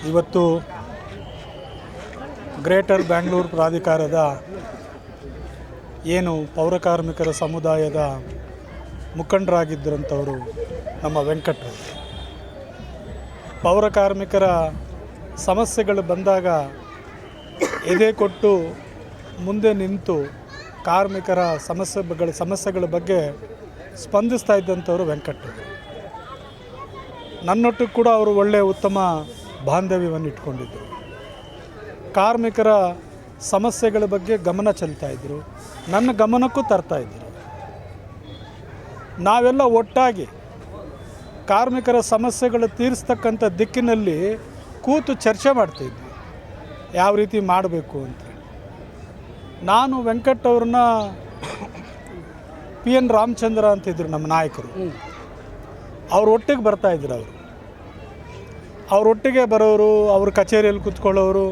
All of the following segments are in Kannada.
ಇವತ್ತು ಗ್ರೇಟರ್ ಬ್ಯಾಂಗ್ಳೂರು ಪ್ರಾಧಿಕಾರದ ಏನು ಪೌರಕಾರ್ಮಿಕರ ಸಮುದಾಯದ ಮುಖಂಡರಾಗಿದ್ದರಂಥವರು ನಮ್ಮ ವೆಂಕಟರು. ಪೌರಕಾರ್ಮಿಕರ ಸಮಸ್ಯೆಗಳು ಬಂದಾಗ ಎದೆ ಕೊಟ್ಟು ಮುಂದೆ ನಿಂತು ಕಾರ್ಮಿಕರ ಸಮಸ್ಯೆಗಳ ಬಗ್ಗೆ ಸ್ಪಂದಿಸ್ತಾ ಇದ್ದಂಥವರು ವೆಂಕಟರು. ನನ್ನೊಟ್ಟು ಕೂಡ ಅವರು ಒಳ್ಳೆಯ ಉತ್ತಮ ಬಾಂಧವ್ಯವನ್ನು ಇಟ್ಕೊಂಡಿದ್ದರು. ಕಾರ್ಮಿಕರ ಸಮಸ್ಯೆಗಳ ಬಗ್ಗೆ ಗಮನ ಚೆಲ್ತಾಯಿದ್ರು, ನನ್ನ ಗಮನಕ್ಕೂ ತರ್ತಾಯಿದ್ರು. ನಾವೆಲ್ಲ ಒಟ್ಟಾಗಿ ಕಾರ್ಮಿಕರ ಸಮಸ್ಯೆಗಳು ತೀರಿಸ್ತಕ್ಕಂಥ ದಿಕ್ಕಿನಲ್ಲಿ ಕೂತು ಚರ್ಚೆ ಮಾಡ್ತಾಯಿದ್ವಿ, ಯಾವ ರೀತಿ ಮಾಡಬೇಕು ಅಂತ. ನಾನು ವೆಂಕಟ್ ಅವ್ರನ್ನ PN ರಾಮಚಂದ್ರ ಅಂತಿದ್ರು ನಮ್ಮ ನಾಯಕರು. ಅವ್ರ ಒಟ್ಟಿಗೆ ಬರ್ತಾಯಿದ್ರು. ಅವರೊಟ್ಟಿಗೆ ಬರೋರು, ಅವ್ರ ಕಚೇರಿಯಲ್ಲಿ ಕೂತ್ಕೊಳ್ಳೋರು,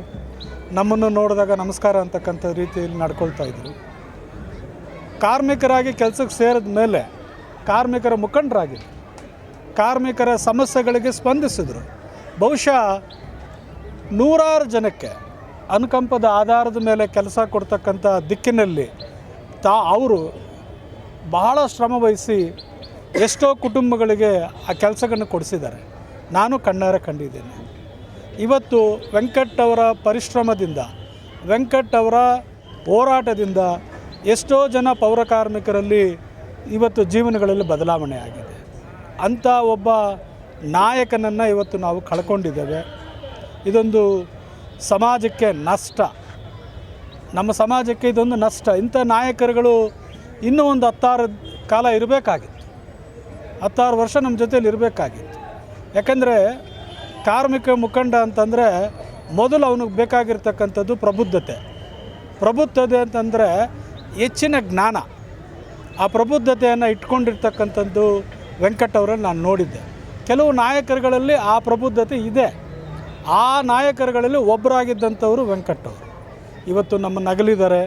ನಮ್ಮನ್ನು ನೋಡಿದಾಗ ನಮಸ್ಕಾರ ಅಂತಕ್ಕಂಥ ರೀತಿಯಲ್ಲಿ ನಡ್ಕೊಳ್ತಾಯಿದ್ರು. ಕಾರ್ಮಿಕರಾಗಿ ಕೆಲಸಕ್ಕೆ ಸೇರಿದ ಮೇಲೆ ಕಾರ್ಮಿಕರ ಮುಖಂಡರಾಗಿದ್ದರು, ಕಾರ್ಮಿಕರ ಸಮಸ್ಯೆಗಳಿಗೆ ಸ್ಪಂದಿಸಿದರು. ಬಹುಶಃ ನೂರಾರು ಜನಕ್ಕೆ ಅನುಕಂಪದ ಆಧಾರದ ಮೇಲೆ ಕೆಲಸ ಕೊಡ್ತಕ್ಕಂಥ ದಿಕ್ಕಿನಲ್ಲಿ ಅವರು ಬಹಳ ಶ್ರಮ ವಹಿಸಿ ಎಷ್ಟೋ ಕುಟುಂಬಗಳಿಗೆ ಆ ಕೆಲಸಗಳನ್ನು ಕೊಡಿಸಿದ್ದಾರೆ. ನಾನು ಕಣ್ಣಾರೆ ಕಂಡಿದ್ದೇನೆ. ಇವತ್ತು ವೆಂಕಟ್ ಅವರ ಪರಿಶ್ರಮದಿಂದ, ವೆಂಕಟ್ ಅವರ ಹೋರಾಟದಿಂದ ಎಷ್ಟೋ ಜನ ಪೌರಕಾರ್ಮಿಕರಲ್ಲಿ ಇವತ್ತು ಜೀವನಗಳಲ್ಲಿ ಬದಲಾವಣೆ ಆಗಿದೆ. ಅಂಥ ಒಬ್ಬ ನಾಯಕನನ್ನು ಇವತ್ತು ನಾವು ಕಳ್ಕೊಂಡಿದ್ದೇವೆ. ಇದೊಂದು ಸಮಾಜಕ್ಕೆ ನಷ್ಟ, ನಮ್ಮ ಸಮಾಜಕ್ಕೆ ಇದೊಂದು ನಷ್ಟ. ಇಂಥ ನಾಯಕರುಗಳು ಇನ್ನೂ ಒಂದು 16 ಕಾಲ ಇರಬೇಕಾಗಿತ್ತು, 16 ವರ್ಷ ನಮ್ಮ ಜೊತೇಲಿ ಇರಬೇಕಾಗಿತ್ತು. ಯಾಕಂದರೆ ಕಾರ್ಮಿಕ ಮುಖಂಡ ಅಂತಂದರೆ ಮೊದಲು ಅವನಿಗೆ ಬೇಕಾಗಿರ್ತಕ್ಕಂಥದ್ದು ಪ್ರಬುದ್ಧತೆ ಅಂತಂದರೆ ಹೆಚ್ಚಿನ ಜ್ಞಾನ. ಆ ಪ್ರಬುದ್ಧತೆಯನ್ನು ಇಟ್ಕೊಂಡಿರ್ತಕ್ಕಂಥದ್ದು ವೆಂಕಟ್ ಅವರಲ್ಲಿ ನಾನು ನೋಡಿದ್ದೆ. ಕೆಲವು ನಾಯಕರುಗಳಲ್ಲಿ ಆ ಪ್ರಬುದ್ಧತೆ ಇದೆ. ಆ ನಾಯಕರುಗಳಲ್ಲಿ ಒಬ್ಬರಾಗಿದ್ದಂಥವರು ವೆಂಕಟ್ ಅವರು. ಇವತ್ತು ನಮ್ಮ ನಗಲಿದ್ದಾರೆ.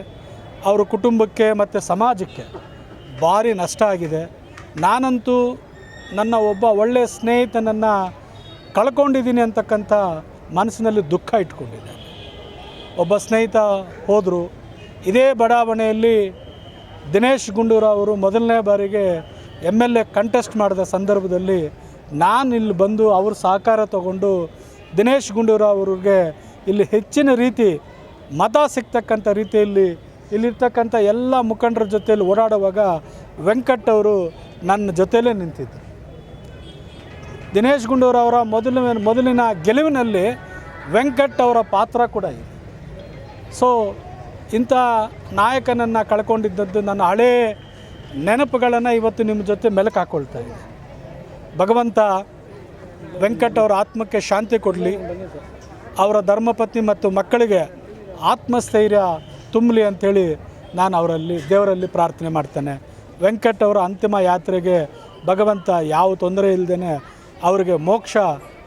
ಅವರ ಕುಟುಂಬಕ್ಕೆ ಮತ್ತು ಸಮಾಜಕ್ಕೆ ಭಾರಿ ನಷ್ಟ ಆಗಿದೆ. ನಾನಂತೂ ನನ್ನ ಒಬ್ಬ ಒಳ್ಳೆಯ ಸ್ನೇಹಿತನನ್ನು ಕಳ್ಕೊಂಡಿದ್ದೀನಿ ಅಂತಕ್ಕಂಥ ಮನಸ್ಸಿನಲ್ಲಿ ದುಃಖ ಇಟ್ಕೊಂಡಿದ್ದೆ. ಒಬ್ಬ ಸ್ನೇಹಿತ ಹೋದರು. ಇದೇ ಬಡಾವಣೆಯಲ್ಲಿ ದಿನೇಶ್ ಗುಂಡೂರಾವ್ ಅವರು ಮೊದಲನೇ ಬಾರಿಗೆ MLA ಕಂಟೆಸ್ಟ್ ಮಾಡಿದ ಸಂದರ್ಭದಲ್ಲಿ ನಾನು ಇಲ್ಲಿ ಬಂದು ಅವ್ರ ಸಹಕಾರ ತಗೊಂಡು ದಿನೇಶ್ ಗುಂಡೂರಾವ್ ಅವ್ರಿಗೆ ಇಲ್ಲಿ ಹೆಚ್ಚಿನ ರೀತಿ ಮತ ಸಿಗ್ತಕ್ಕಂಥ ರೀತಿಯಲ್ಲಿ ಇಲ್ಲಿರ್ತಕ್ಕಂಥ ಎಲ್ಲ ಮುಖಂಡರ ಜೊತೆಯಲ್ಲಿ ಓಡಾಡುವಾಗ ವೆಂಕಟ್ ಅವರು ನನ್ನ ಜೊತೆಯಲ್ಲೇ ನಿಂತಿದ್ದರು. ದಿನೇಶ್ ಗುಂಡೂರಾವ್ ಅವರ ಮೊದಲಿನ ಗೆಲುವಿನಲ್ಲಿ ವೆಂಕಟ್ ಅವರ ಪಾತ್ರ ಕೂಡ ಇದೆ. ಸೊ ಇಂಥ ನಾಯಕನನ್ನು ಕಳ್ಕೊಂಡಿದ್ದದ್ದು ನನ್ನ ಹಳೇ ನೆನಪುಗಳನ್ನು ಇವತ್ತು ನಿಮ್ಮ ಜೊತೆ ಮೆಲುಕು ಹಾಕ್ಕೊಳ್ತಾ ಇದೆ. ಭಗವಂತ ವೆಂಕಟ್ ಅವರ ಆತ್ಮಕ್ಕೆ ಶಾಂತಿ ಕೊಡಲಿ, ಅವರ ಧರ್ಮಪತ್ನಿ ಮತ್ತು ಮಕ್ಕಳಿಗೆ ಆತ್ಮಸ್ಥೈರ್ಯ ತುಂಬಲಿ ಅಂಥೇಳಿ ನಾನು ದೇವರಲ್ಲಿ ಪ್ರಾರ್ಥನೆ ಮಾಡ್ತೇನೆ. ವೆಂಕಟ್ ಅವರ ಅಂತಿಮ ಯಾತ್ರೆಗೆ ಭಗವಂತ ಯಾವ ತೊಂದರೆ ಇಲ್ಲದೇ ಅವರಿಗೆ ಮೋಕ್ಷ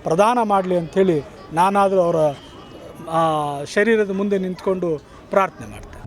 ಪ್ರದಾನ ಮಾಡಲಿ ಅಂಥೇಳಿ ನಾನಾದರೂ ಅವರ ಶರೀರದ ಮುಂದೆ ನಿಂತ್ಕೊಂಡು ಪ್ರಾರ್ಥನೆ ಮಾಡ್ತೇನೆ.